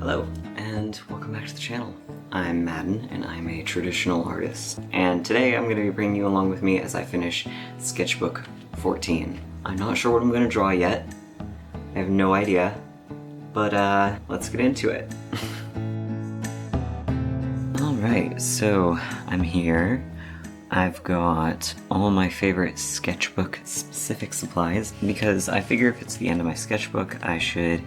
Hello, and welcome back to the channel. I'm Madden, and I'm a traditional artist. And today I'm going to be bringing you along with me as I finish Sketchbook 14. I'm not sure what I'm going to draw yet. I have no idea. But let's get into it. Alright, so I'm here. I've got all my favorite sketchbook specific supplies because I figure if it's the end of my sketchbook, I should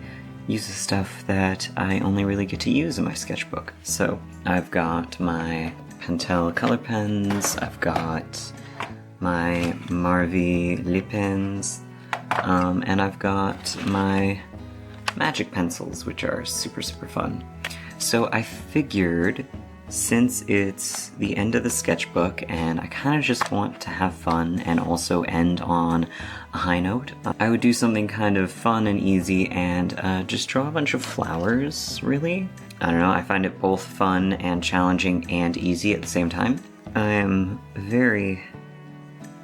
use the stuff that I only really get to use in my sketchbook. So I've got my Pentel color pens, I've got my Marvy lip pens, and I've got my magic pencils, which are super fun. So I figured, since it's the end of the sketchbook and I kind of just want to have fun and also end on a high note, I would do something kind of fun and easy and just draw a bunch of flowers, really. I don't know, I find it both fun and challenging and easy at the same time. I am very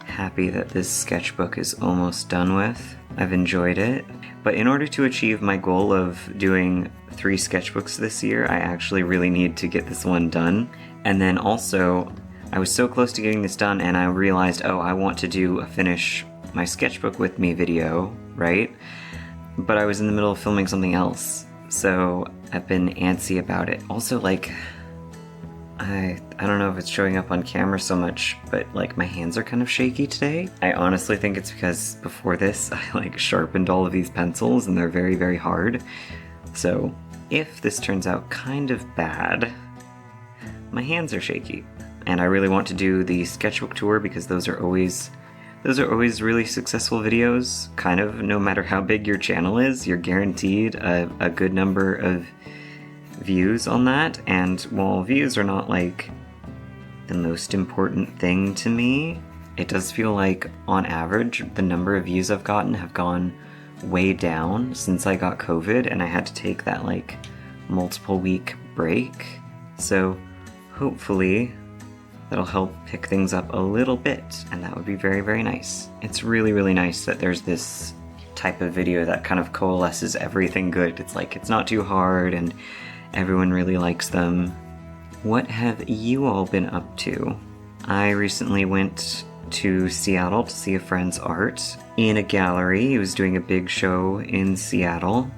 happy that this sketchbook is almost done with. I've enjoyed it. But in order to achieve my goal of doing 3 sketchbooks this year, I actually really need to get this one done. And then also, I was so close to getting this done and I realized, oh, I want to do a finish my sketchbook with me video, right? But I was in the middle of filming something else, so I've been antsy about it. Also, like, I don't know if it's showing up on camera so much, but like my hands are kind of shaky today. I honestly think it's because before this I like sharpened all of these pencils and they're very hard. So if this turns out kind of bad, my hands are shaky. And I really want to do the sketchbook tour because those are always really successful videos. Kind of, no matter how big your channel is, you're guaranteed a good number of views on that. And while views are not like the most important thing to me, it does feel like on average the number of views I've gotten have gone way down since I got COVID and I had to take that like multiple week break. So hopefully that'll help pick things up a little bit, and that would be very nice. It's really nice that there's this type of video that kind of coalesces everything good. It's like it's not too hard and everyone really likes them. What have you all been up to? I recently went to Seattle to see a friend's art in a gallery. He was doing a big show in Seattle,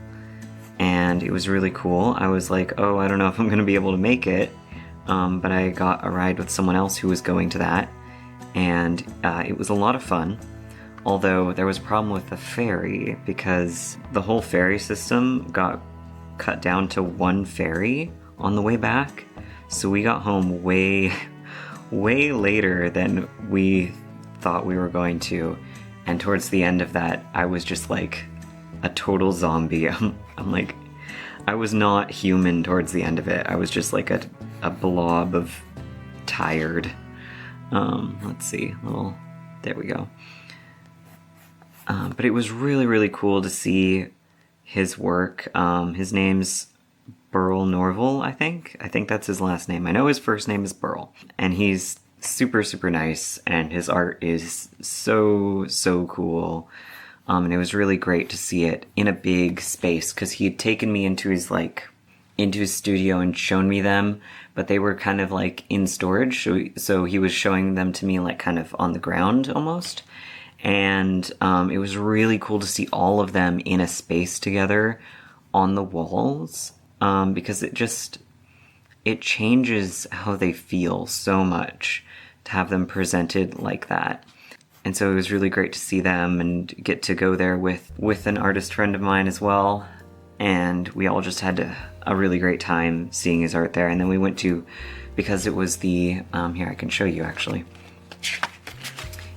and it was really cool. I was like, oh, I don't know if I'm gonna be able to make it, but I got a ride with someone else who was going to that, and it was a lot of fun. Although there was a problem with the ferry because the whole ferry system got cut down to 1 ferry on the way back, so we got home way later than we thought we were going to, and towards the end of that I was just like a total zombie. I'm like, I was not human towards the end of it. I was just like a blob of tired. Let's see, there we go. But it was really cool to see his work. His name's Burl Norval, I think. I think that's his last name. I know his first name is Burl. And he's super nice, and his art is so cool. And it was really great to see it in a big space, because he had taken me into his studio and shown me them, but they were kind of like in storage, so he was showing them to me like kind of on the ground almost. And it was really cool to see all of them in a space together on the walls, because it changes how they feel so much to have them presented like that. And so it was really great to see them and get to go there with an artist friend of mine as well. And we all just had a really great time seeing his art there. And then we went to, because it was the, here I can show you actually.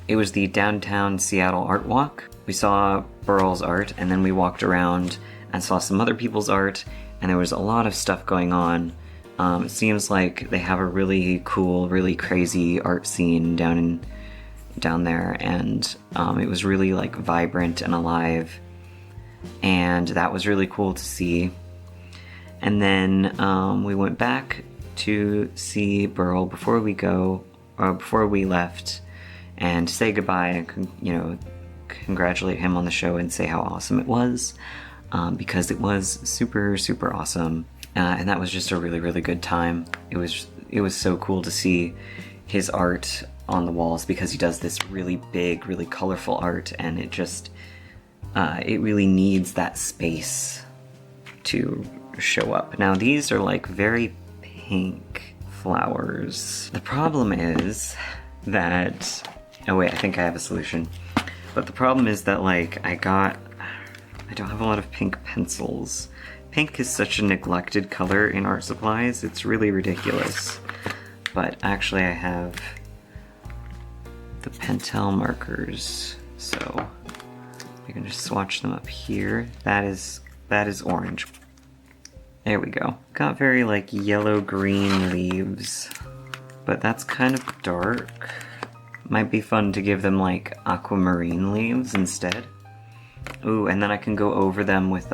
It was the downtown Seattle art walk. We saw Burl's art, and then we walked around and saw some other people's art, and there was a lot of stuff going on. It seems like they have a really cool, really crazy art scene down there, and it was really like vibrant and alive, and that was really cool to see. And then we went back to see Burl before we left, and say goodbye and congratulate him on the show and say how awesome it was, because it was super awesome. and that was just a really, really good time. It was so cool to see his art on the walls because he does this really big, really colorful art, and it just, it really needs that space to show up. Now these are like very pink flowers. The problem is that, oh wait, I think I have a solution. But the problem is that like I don't have a lot of pink pencils. Pink is such a neglected color in art supplies, it's really ridiculous. But actually I have the pentel markers, so I can just swatch them up here. That is orange. There we go. Got very like yellow-green leaves, but that's kind of dark. Might be fun to give them like aquamarine leaves instead. Ooh, and then I can go over them with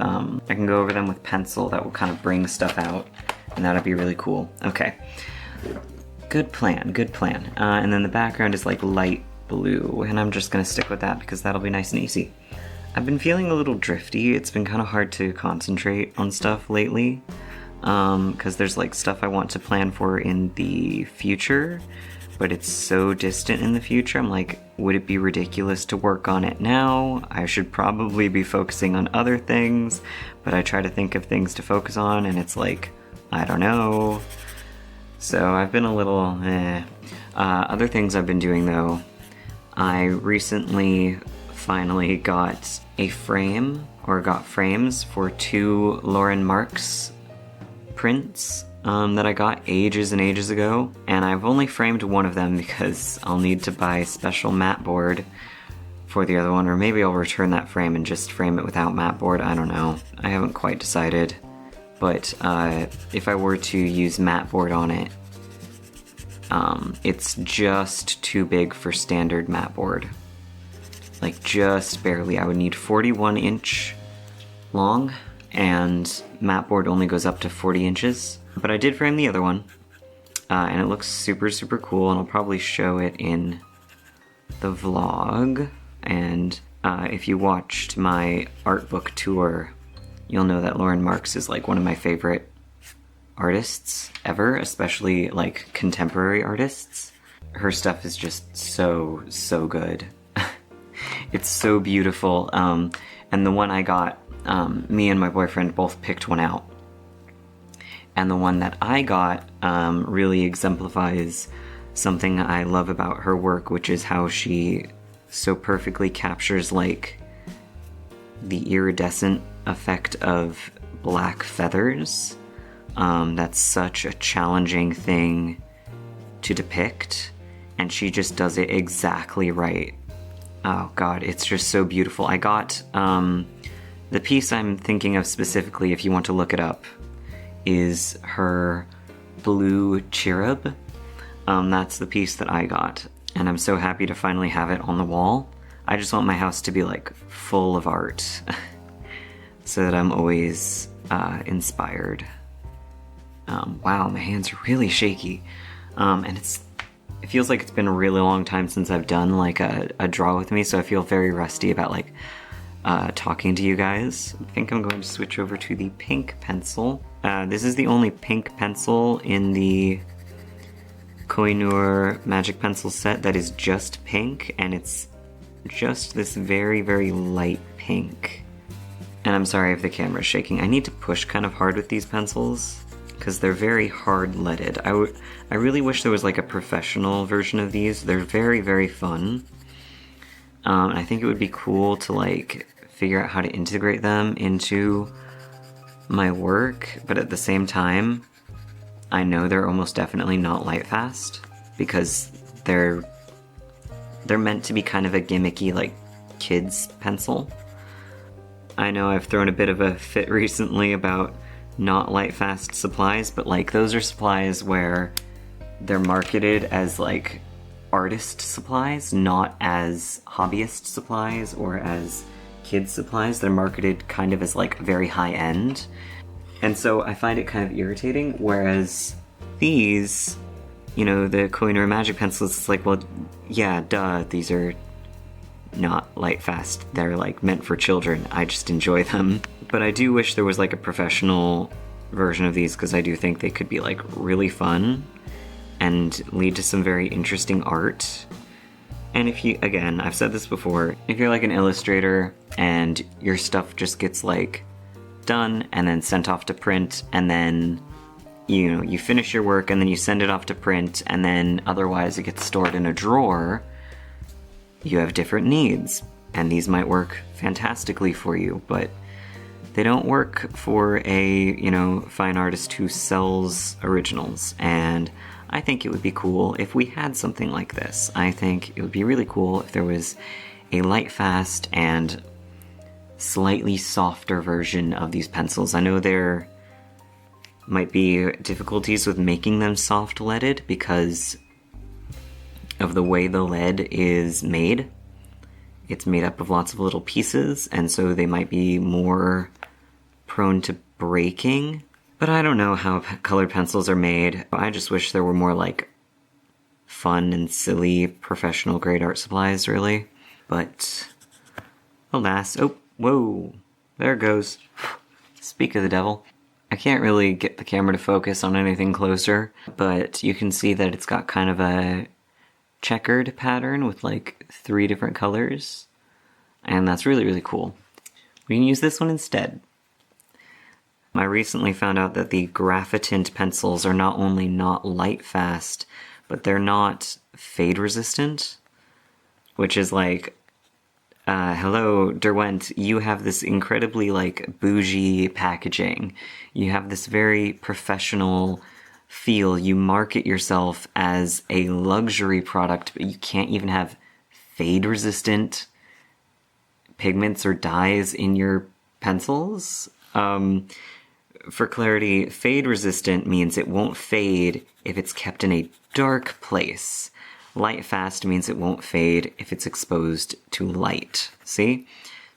pencil. That will kind of bring stuff out, and that'd be really cool. Okay, good plan, good plan. And then the background is like light blue, and I'm just gonna stick with that because that'll be nice and easy. I've been feeling a little drifty. It's been kind of hard to concentrate on stuff lately, because there's like stuff I want to plan for in the future, but it's so distant in the future. I'm like, would it be ridiculous to work on it now? I should probably be focusing on other things, but I try to think of things to focus on, and it's like, I don't know. So I've been a little Other things I've been doing though, I recently finally got a frame, or got frames for 2 Lauren Marks prints that I got ages and ages ago, and I've only framed one of them because I'll need to buy a special mat board for the other one, or maybe I'll return that frame and just frame it without mat board. I don't know. I haven't quite decided. But if I were to use mat board on it, it's just too big for standard mat board. Like just barely. I would need 41-inch long, and mat board only goes up to 40 inches. But I did frame the other one, and it looks super, super cool, and I'll probably show it in the vlog. And if you watched my art book tour, you'll know that Lauren Marks is like one of my favorite artists ever, especially like contemporary artists. Her stuff is just so, so good. It's so beautiful. And the one I got, me and my boyfriend both picked one out. And the one that I got really exemplifies something I love about her work, which is how she so perfectly captures like the iridescent effect of black feathers. That's such a challenging thing to depict, and she just does it exactly right. Oh god, it's just so beautiful. I got the piece I'm thinking of specifically, if you want to look it up, is her blue cherub. That's the piece that I got, and I'm so happy to finally have it on the wall. I just want my house to be like full of art so that I'm always inspired. Wow, my hands are really shaky, and it feels like it's been a really long time since I've done like a draw with me, so I feel very rusty about like talking to you guys. I think I'm going to switch over to the pink pencil. This is the only pink pencil in the Koh-i-noor magic pencil set that is just pink, and it's just this very, very light pink. And I'm sorry if the camera's shaking. I need to push kind of hard with these pencils because they're very hard-leaded. I really wish there was like a professional version of these. They're very, very fun. I think it would be cool to like figure out how to integrate them into my work, but at the same time, I know they're almost definitely not light fast because they're meant to be kind of a gimmicky like kids pencil. I know I've thrown a bit of a fit recently about not light fast supplies, but like those are supplies where they're marketed as like artist supplies, not as hobbyist supplies or as kids supplies. They're marketed kind of as like very high end. And so I find it kind of irritating, whereas these, you know, the koh-i-noor magic pencils, it's like, well, yeah, duh, these are not light fast. They're like meant for children. I just enjoy them. But I do wish there was like a professional version of these because I do think they could be like really fun and lead to some very interesting art. And if you, again, I've said this before, if you're like an illustrator and your stuff just gets like done and then sent off to print, and then you finish your work and then you send it off to print, and then otherwise it gets stored in a drawer, you have different needs, and these might work fantastically for you, but they don't work for a, fine artist who sells originals. And I think it would be cool if we had something like this. I think it would be really cool if there was a light fast and slightly softer version of these pencils. I know there might be difficulties with making them soft leaded because of the way the lead is made. It's made up of lots of little pieces, and so they might be more prone to breaking. But I don't know how colored pencils are made. I just wish there were more like fun and silly professional grade art supplies, really. But alas, oh, whoa, there it goes. Speak of the devil. I can't really get the camera to focus on anything closer, but you can see that it's got kind of a checkered pattern with like 3 different colors, and that's really, really cool. We can use this one instead. I recently found out that the graphitint pencils are not only not light fast, but they're not fade resistant, which is like, hello, Derwent, you have this incredibly like bougie packaging. You have this very professional feel. You market yourself as a luxury product, but you can't even have fade resistant pigments or dyes in your pencils. For clarity, fade resistant means it won't fade if it's kept in a dark place. Light fast means it won't fade if it's exposed to light. See?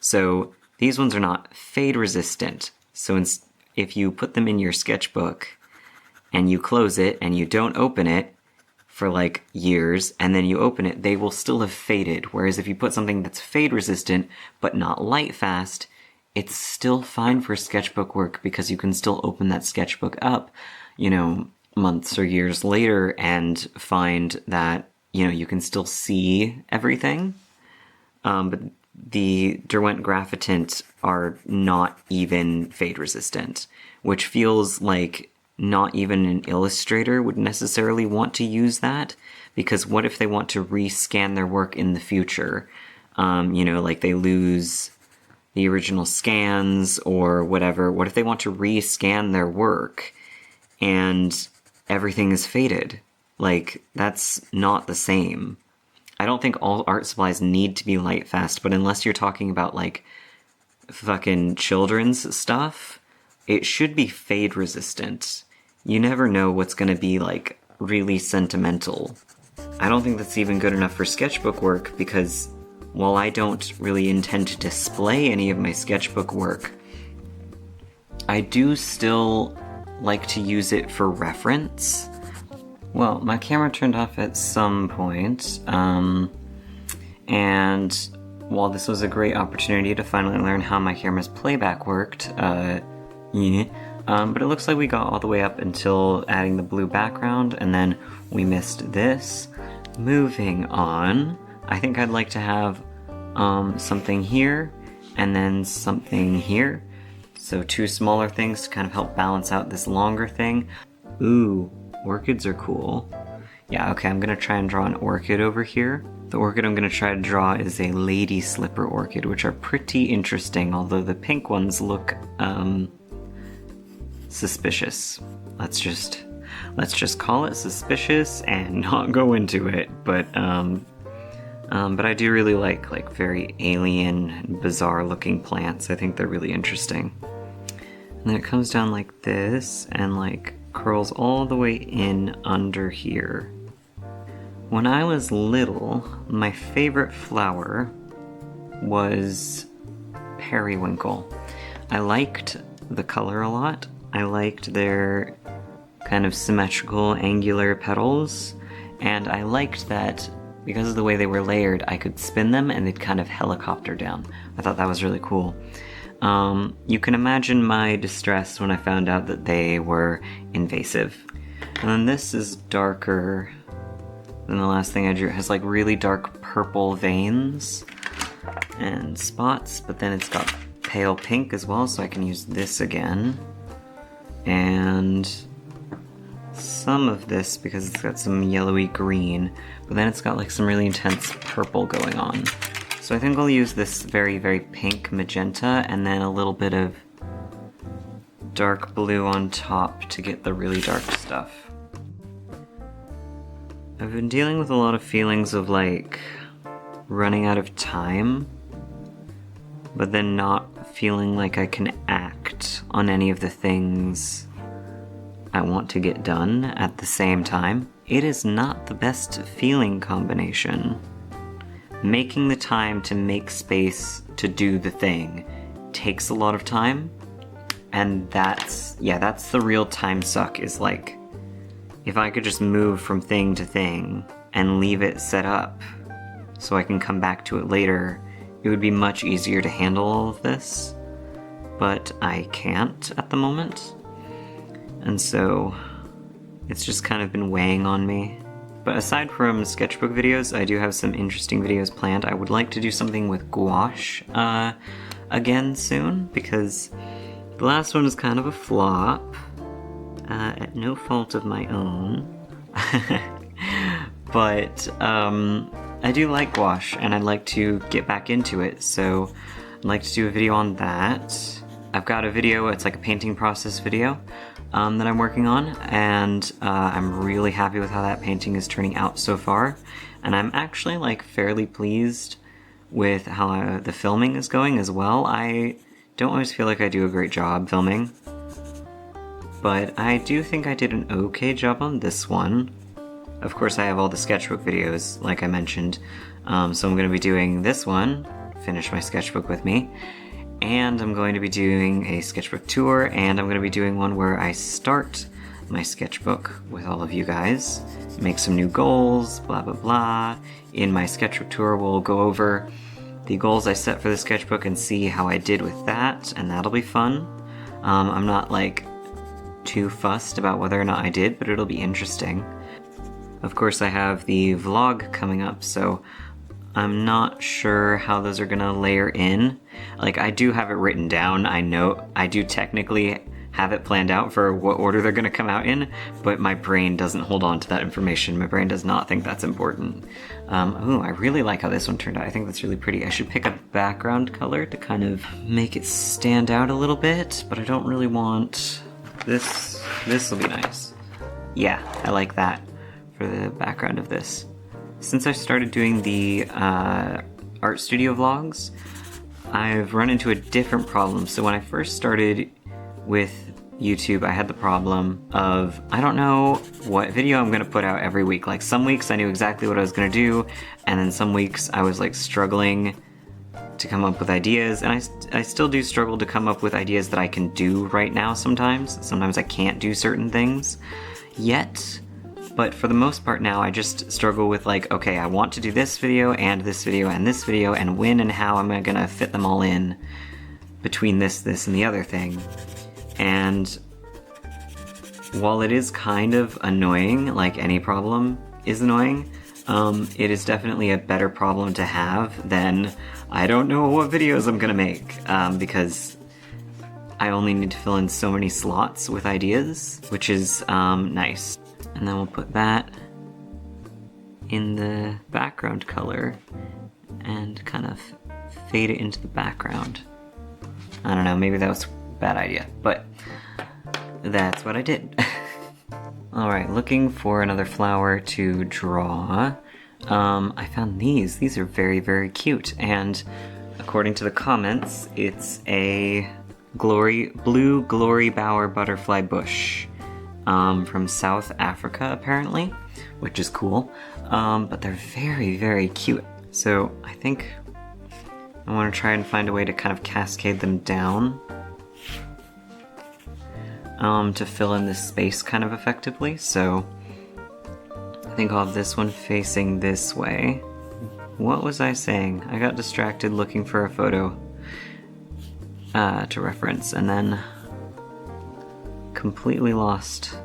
So these ones are not fade resistant. So if you put them in your sketchbook and you close it and you don't open it for like years and then you open it, they will still have faded. Whereas if you put something that's fade resistant but not light fast, it's still fine for sketchbook work because you can still open that sketchbook up, months or years later and find that, you can still see everything. But the Derwent graphitint are not even fade resistant, which feels like not even an illustrator would necessarily want to use that, because what if they want to rescan their work in the future? Like they lose the original scans or whatever. What if they want to rescan their work and everything is faded? Like, that's not the same. I don't think all art supplies need to be light fast, but unless you're talking about like fucking children's stuff, it should be fade resistant. You never know what's gonna be like really sentimental. I don't think that's even good enough for sketchbook work because while I don't really intend to display any of my sketchbook work, I do still like to use it for reference. Well, my camera turned off at some point, and while this was a great opportunity to finally learn how my camera's playback worked, but it looks like we got all the way up until adding the blue background, and then we missed this. Moving on, I think I'd like to have something here, and then something here. So 2 smaller things to kind of help balance out this longer thing. Ooh, orchids are cool. Yeah, okay, I'm gonna try and draw an orchid over here. The orchid I'm gonna try to draw is a lady slipper orchid, which are pretty interesting, although the pink ones look, suspicious. Let's just call it suspicious and not go into it, but I do really like very alien, bizarre looking plants. I think they're really interesting. And then it comes down like this and like curls all the way in under here. When I was little, my favorite flower was periwinkle. I liked the color a lot. I liked their kind of symmetrical, angular petals, and I liked that because of the way they were layered, I could spin them and they'd kind of helicopter down. I thought that was really cool. You can imagine my distress when I found out that they were invasive. And then this is darker than the last thing I drew. It has like really dark purple veins and spots, but then it's got pale pink as well, so I can use this again. And some of this because it's got some yellowy green, but then it's got like some really intense purple going on. So I think I'll use this very, very pink magenta and then a little bit of dark blue on top to get the really dark stuff. I've been dealing with a lot of feelings of like running out of time, but then not feeling like I can act on any of the things I want to get done at the same time. It is not the best feeling combination. Making the time to make space to do the thing takes a lot of time, and that's the real time suck, is like, if I could just move from thing to thing and leave it set up so I can come back to it later, it would be much easier to handle all of this, but I can't at the moment, and so it's just kind of been weighing on me. But aside from sketchbook videos, I do have some interesting videos planned. I would like to do something with gouache again soon, because the last one was kind of a flop, at no fault of my own. But I do like gouache, and I'd like to get back into it, so I'd like to do a video on that. I've got a video, it's like a painting process video, that I'm working on, and I'm really happy with how that painting is turning out so far, and I'm actually like fairly pleased with how the filming is going as well. I don't always feel like I do a great job filming, but I do think I did an okay job on this one. Of course I have all the sketchbook videos, like I mentioned, so I'm going to be doing this one, Finish My Sketchbook With Me, and I'm going to be doing a sketchbook tour, and I'm going to be doing one where I start my sketchbook with all of you guys, make some new goals, blah blah blah. In my sketchbook tour we'll go over the goals I set for the sketchbook and see how I did with that, and that'll be fun. I'm not like too fussed about whether or not I did, but it'll be interesting. Of course I have the vlog coming up, so I'm not sure how those are gonna layer in. Like, I do have it written down, I know I do technically have it planned out for what order they're gonna come out in, but my brain doesn't hold on to that information. My brain does not think that's important. Ooh, I really like how this one turned out. I think that's really pretty. I should pick a background color to kind of make it stand out a little bit, but I don't really want this. This will be nice. Yeah, I like that for the background of this. Since I started doing the art studio vlogs, I've run into a different problem. So when I first started with YouTube, I had the problem of, I don't know what video I'm gonna put out every week. Like, some weeks I knew exactly what I was gonna do, and then some weeks I was like struggling to come up with ideas, and I still do struggle to come up with ideas that I can do right now sometimes. Sometimes I can't do certain things yet. But for the most part now, I just struggle with like, okay, I want to do this video and this video and this video, and when and how am I gonna fit them all in between this, and the other thing. And while it is kind of annoying, like any problem is annoying, it is definitely a better problem to have than, I don't know what videos I'm gonna make, because I only need to fill in so many slots with ideas, which is nice. And then we'll put that in the background color and kind of fade it into the background. I don't know, maybe that was a bad idea, but that's what I did. Alright, looking for another flower to draw. I found these. These are very, very cute, and according to the comments, it's a blue glory bower butterfly bush. From South Africa, apparently, which is cool, but they're very, very cute. So I think I want to try and find a way to kind of cascade them down to fill in this space kind of effectively. So I think I'll have this one facing this way. What was I saying? I got distracted looking for a photo. to reference, and then completely lost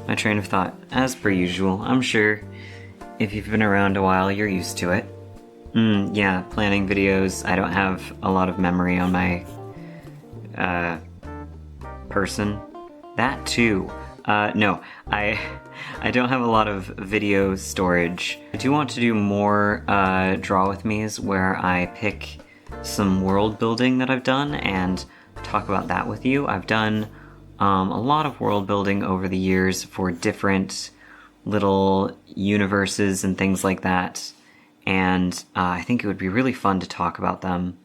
my train of thought, as per usual. I'm sure if you've been around a while, you're used to it. Yeah, planning videos. I don't have a lot of memory on my person. That too. No, I don't have a lot of video storage. I do want to do more draw with me's where I pick some world building that I've done and talk about that with you. I've done a lot of world building over the years for different little universes and things like that, and I think it would be really fun to talk about them.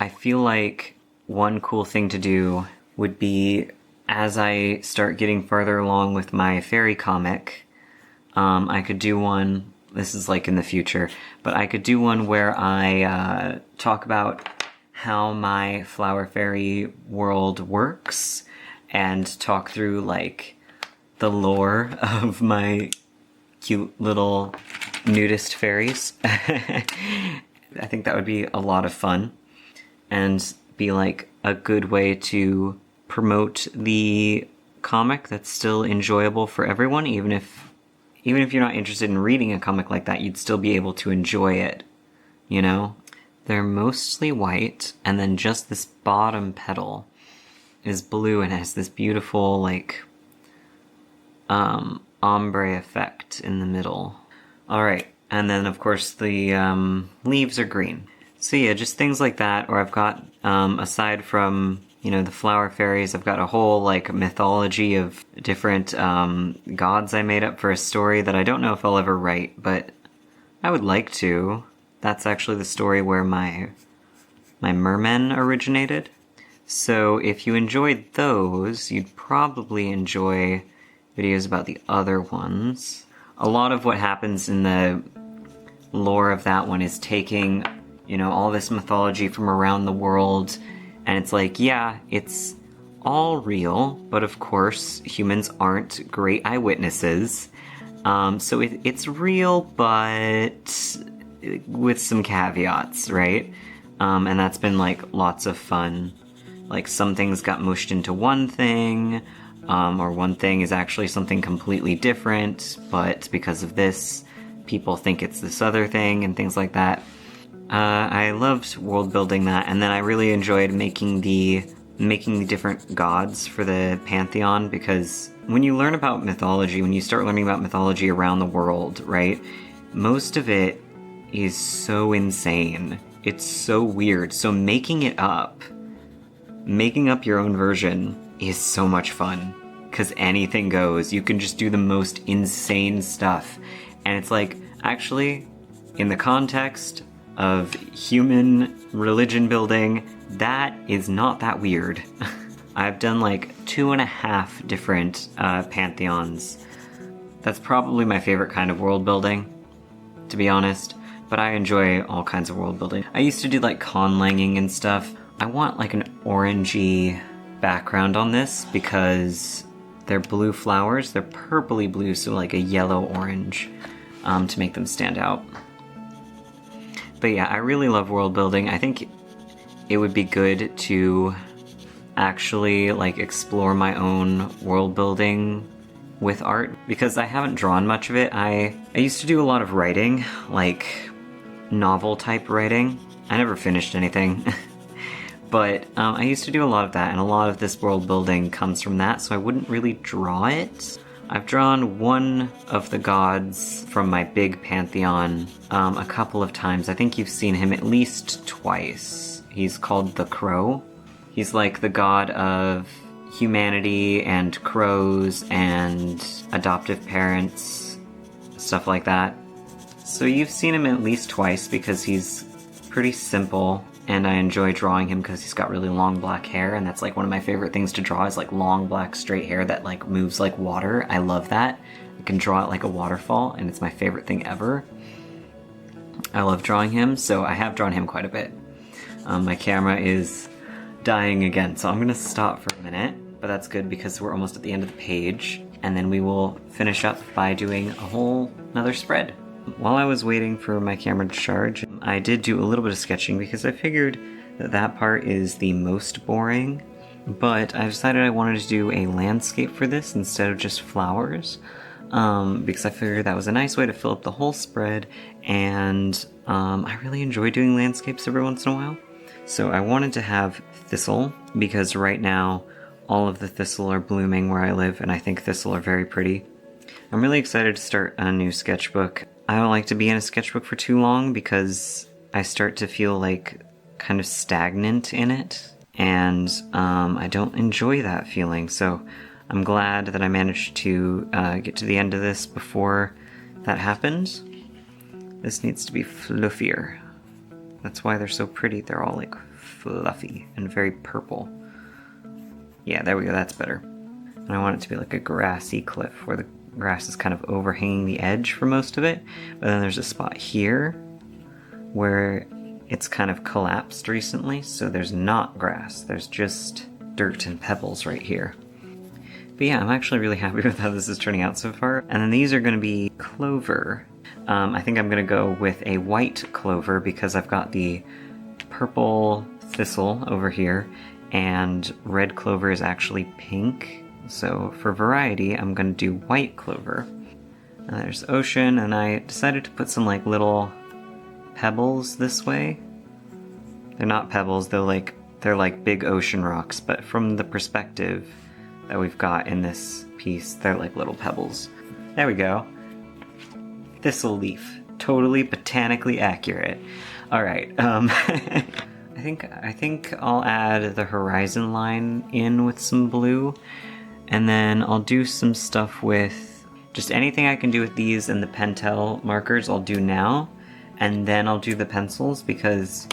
I feel like one cool thing to do would be, as I start getting further along with my fairy comic, I could do one, this is like in the future, but I could do one where I talk about how my flower fairy world works and talk through like the lore of my cute little nudist fairies. I think that would be a lot of fun and be like a good way to promote the comic that's still enjoyable for everyone. Even if you're not interested in reading a comic like that, you'd still be able to enjoy it, you know? They're mostly white, and then just this bottom petal is blue and has this beautiful like ombre effect in the middle. Alright, and then of course the leaves are green. So yeah, just things like that. Or I've got, aside from, you know, the flower fairies, I've got a whole like mythology of different gods I made up for a story that I don't know if I'll ever write, but I would like to. That's actually the story where my mermen originated. So if you enjoyed those, you'd probably enjoy videos about the other ones. A lot of what happens in the lore of that one is taking, you know, all this mythology from around the world, and it's like, yeah, it's all real, but of course humans aren't great eyewitnesses. So it's real, but with some caveats, right? And that's been like lots of fun. Like some things got mushed into one thing, or one thing is actually something completely different, but because of this, people think it's this other thing, and things like that. I loved world building that, and then I really enjoyed making the different gods for the pantheon, because when you learn about mythology, when you start learning about mythology around the world, right, most of it is so insane. It's so weird. So making up your own version is so much fun, because anything goes. You can just do the most insane stuff. And it's like, actually, in the context of human religion building, that is not that weird. I've done like 2.5 different pantheons. That's probably my favorite kind of world building, to be honest, but I enjoy all kinds of world building. I used to do like conlanging and stuff. I want like an orangey background on this because they're blue flowers. They're purpley blue, so like a yellow-orange to make them stand out. But yeah, I really love world building. I think it would be good to actually like explore my own world building with art, because I haven't drawn much of it. I used to do a lot of writing, like novel type writing. I never finished anything. But I used to do a lot of that, and a lot of this world building comes from that, so I wouldn't really draw it. I've drawn one of the gods from my big pantheon a couple of times. I think you've seen him at least twice. He's called the Crow. He's like the god of humanity and crows and adoptive parents, stuff like that. So you've seen him at least twice because he's pretty simple, and I enjoy drawing him because he's got really long black hair, and that's like one of my favorite things to draw is like long black straight hair that like moves like water. I love that. I can draw it like a waterfall, and it's my favorite thing ever. I love drawing him, so I have drawn him quite a bit. My camera is dying again, so I'm gonna stop for a minute, but that's good because we're almost at the end of the page, and then we will finish up by doing a whole another spread. While I was waiting for my camera to charge, I did do a little bit of sketching because I figured that that part is the most boring, but I decided I wanted to do a landscape for this instead of just flowers, because I figured that was a nice way to fill up the whole spread, and I really enjoy doing landscapes every once in a while. So I wanted to have thistle, because right now all of the thistle are blooming where I live, and I think thistle are very pretty. I'm really excited to start a new sketchbook. I don't like to be in a sketchbook for too long because I start to feel like kind of stagnant in it, and I don't enjoy that feeling. So I'm glad that I managed to get to the end of this before that happened. This needs to be fluffier. That's why they're so pretty. They're all like fluffy and very purple. Yeah, there we go, that's better. And I want it to be like a grassy cliff where the grass is kind of overhanging the edge for most of it, but then there's a spot here where it's kind of collapsed recently, so there's not grass, there's just dirt and pebbles right here. But yeah, I'm actually really happy with how this is turning out so far. And then these are going to be clover. I think I'm going to go with a white clover because I've got the purple thistle over here, and red clover is actually pink. So for variety, I'm going to do white clover. Now there's ocean, and I decided to put some like little pebbles this way. They're not pebbles, they're like big ocean rocks, but from the perspective that we've got in this piece, they're like little pebbles. There we go. Thistle leaf. Totally botanically accurate. Alright, I think I'll add the horizon line in with some blue, and then I'll do some stuff with just anything I can do with these and the pentel markers I'll do now, and then I'll do the pencils, because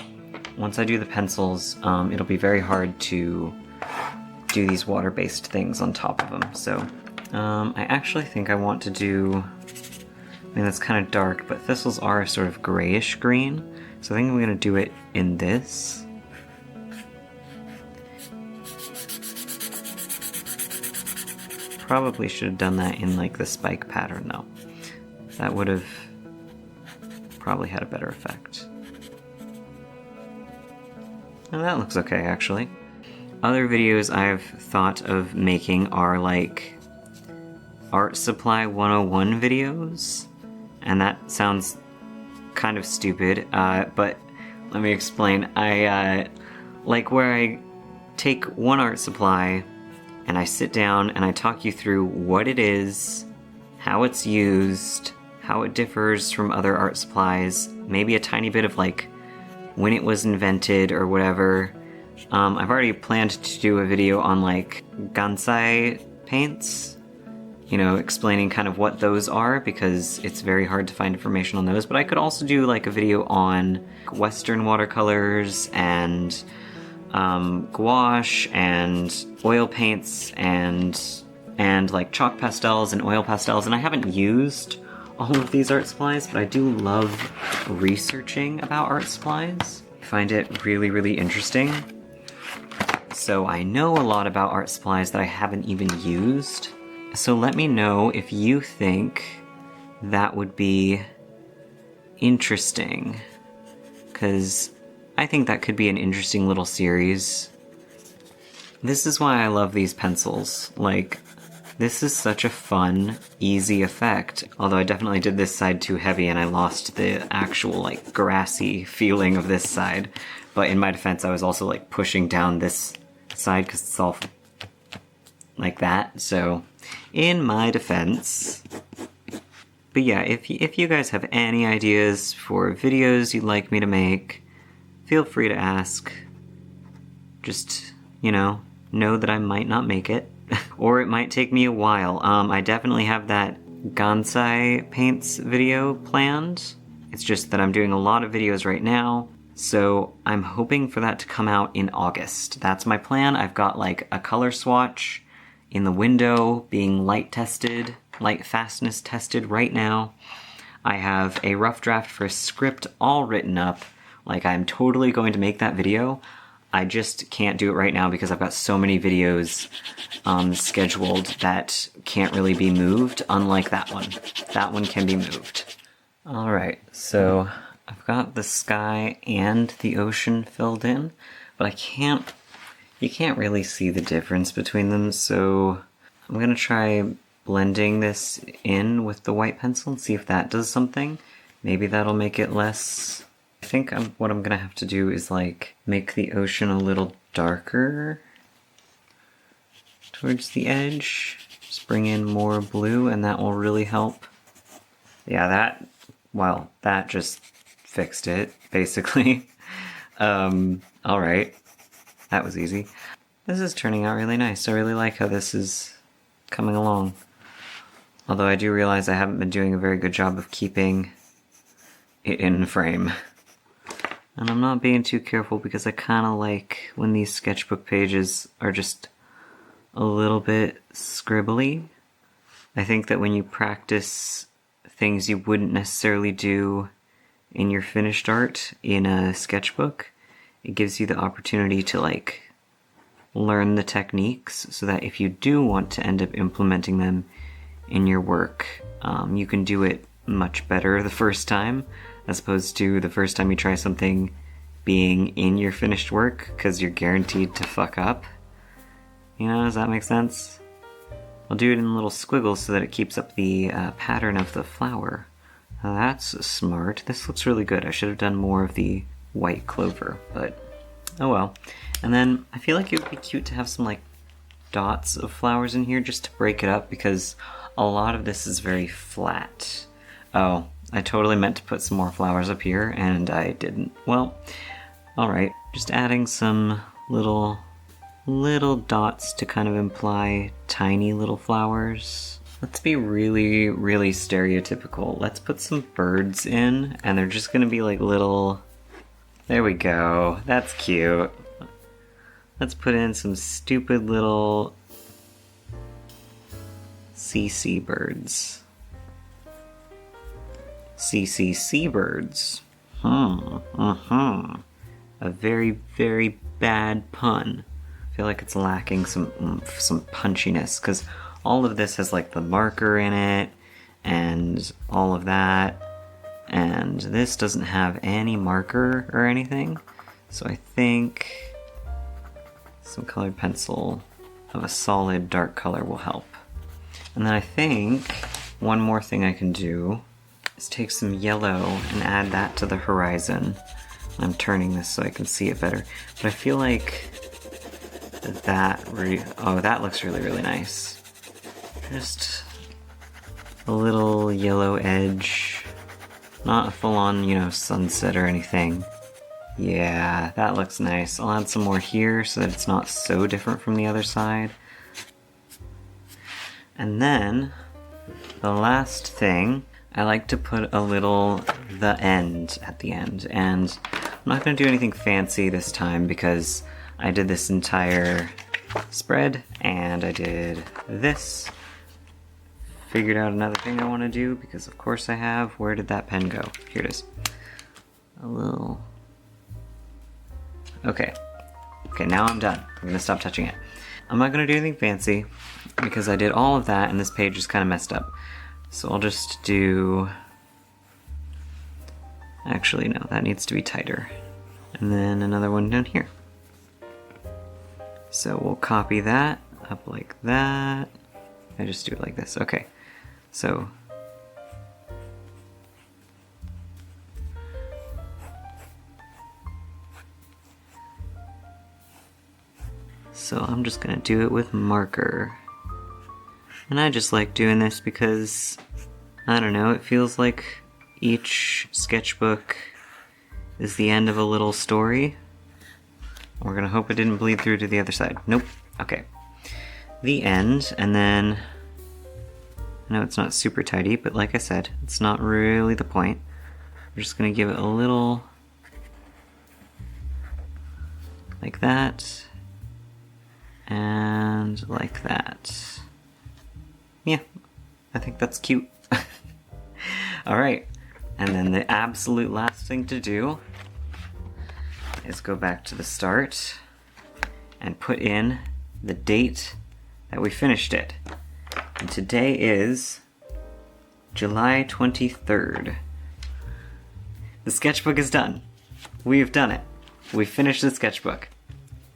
once I do the pencils, it'll be very hard to do these water-based things on top of them. So I actually think I want to do, I mean that's kind of dark, but thistles are sort of grayish green, so I think I'm going to do it in this. Probably should have done that in like the spike pattern though. That would have probably had a better effect. And that looks okay actually. Other videos I've thought of making are like art supply 101 videos, and that sounds kind of stupid, but let me explain. I like where I take one art supply and I sit down and I talk you through what it is, how it's used, how it differs from other art supplies, maybe a tiny bit of like when it was invented or whatever. I've already planned to do a video on like gansai paints, you know, explaining kind of what those are, because it's very hard to find information on those, but I could also do like a video on Western watercolors and gouache and oil paints and like chalk pastels and oil pastels, and I haven't used all of these art supplies, but I do love researching about art supplies. I find it really, really interesting. So I know a lot about art supplies that I haven't even used. So let me know if you think that would be interesting, because I think that could be an interesting little series. This is why I love these pencils. Like, this is such a fun, easy effect. Although I definitely did this side too heavy and I lost the actual, like, grassy feeling of this side. But in my defense, I was also, like, pushing down this side because it's all like that. So, in my defense. But yeah, if you guys have any ideas for videos you'd like me to make, feel free to ask. Just, you know that I might not make it. Or it might take me a while. I definitely have that gansai paints video planned. It's just that I'm doing a lot of videos right now, so I'm hoping for that to come out in August. That's my plan. I've got like a color swatch in the window being light tested, light fastness tested right now. I have a rough draft for a script all written up. Like, I'm totally going to make that video. I just can't do it right now because I've got so many videos scheduled that can't really be moved, unlike that one. That one can be moved. Alright, so I've got the sky and the ocean filled in, but you can't really see the difference between them, so I'm gonna try blending this in with the white pencil and see if that does something. Maybe that'll make it less... I think what I'm gonna have to do is like make the ocean a little darker towards the edge. Just bring in more blue and that will really help. Yeah, that just fixed it, basically. Alright. That was easy. This is turning out really nice. I really like how this is coming along. Although I do realize I haven't been doing a very good job of keeping it in frame. And I'm not being too careful because I kind of like when these sketchbook pages are just a little bit scribbly. I think that when you practice things you wouldn't necessarily do in your finished art in a sketchbook, it gives you the opportunity to like learn the techniques so that if you do want to end up implementing them in your work, you can do it much better the first time as opposed to the first time you try something being in your finished work because you're guaranteed to fuck up. You know, does that make sense? I'll do it in little squiggles so that it keeps up the pattern of the flower. Now that's smart. This looks really good. I should have done more of the white clover, but oh well. And then I feel like it would be cute to have some like dots of flowers in here just to break it up because a lot of this is very flat. Oh, I totally meant to put some more flowers up here and I didn't. Well, alright. Just adding some little dots to kind of imply tiny little flowers. Let's be really, really stereotypical. Let's put some birds in, and they're just gonna be like little... There we go. That's cute. Let's put in some stupid little CC birds. CC birds. A very, very bad pun. I feel like it's lacking some oomph, some punchiness, because all of this has like the marker in it, and all of that, and this doesn't have any marker or anything, so I think some colored pencil of a solid dark color will help. And then I think one more thing I can do is take some yellow and add that to the horizon. I'm turning this so I can see it better, but I feel like that looks really, really nice. Just a little yellow edge, not a full-on, you know, sunset or anything. Yeah, that looks nice. I'll add some more here so that it's not so different from the other side. And then, the last thing, I like to put a little the end at the end. And I'm not going to do anything fancy this time because I did this entire spread and I did this. Figured out another thing I want to do because of course I have. Where did that pen go? Here it is. A little... Okay, now I'm done. I'm gonna stop touching it. I'm not gonna do anything fancy because I did all of that and this page is kind of messed up. So I'll just do... Actually, no, that needs to be tighter. And then another one down here. So we'll copy that up like that. I just do it like this. Okay, so... So I'm just gonna do it with marker. And I just like doing this because, I don't know, it feels like each sketchbook is the end of a little story. We're gonna hope it didn't bleed through to the other side. Nope. Okay. The end, and then... I know it's not super tidy, but like I said, it's not really the point. We're just gonna give it a little... like that. And like that. Yeah, I think that's cute. Alright, and then the absolute last thing to do is go back to the start and put in the date that we finished it. And today is July 23rd. The sketchbook is done. We've done it. We finished the sketchbook.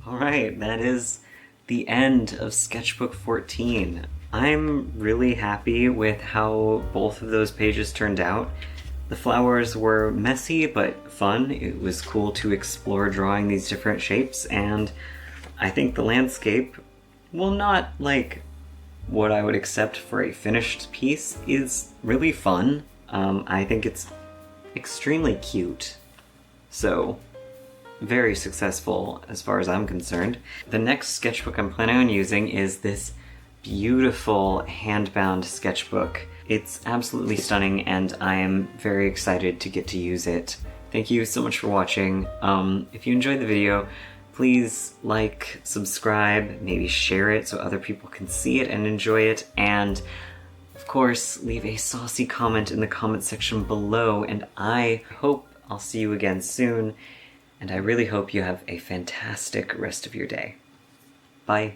Alright, that is the end of Sketchbook 14. I'm really happy with how both of those pages turned out. The flowers were messy but fun. It was cool to explore drawing these different shapes, and I think the landscape, well, not like what I would accept for a finished piece, is really fun. I think it's extremely cute. So, very successful as far as I'm concerned. The next sketchbook I'm planning on using is this beautiful hand-bound sketchbook. It's absolutely stunning and I am very excited to get to use it. Thank you so much for watching. If you enjoyed the video, please like, subscribe, maybe share it so other people can see it and enjoy it, and of course, leave a saucy comment in the comment section below, and I hope I'll see you again soon, and I really hope you have a fantastic rest of your day. Bye.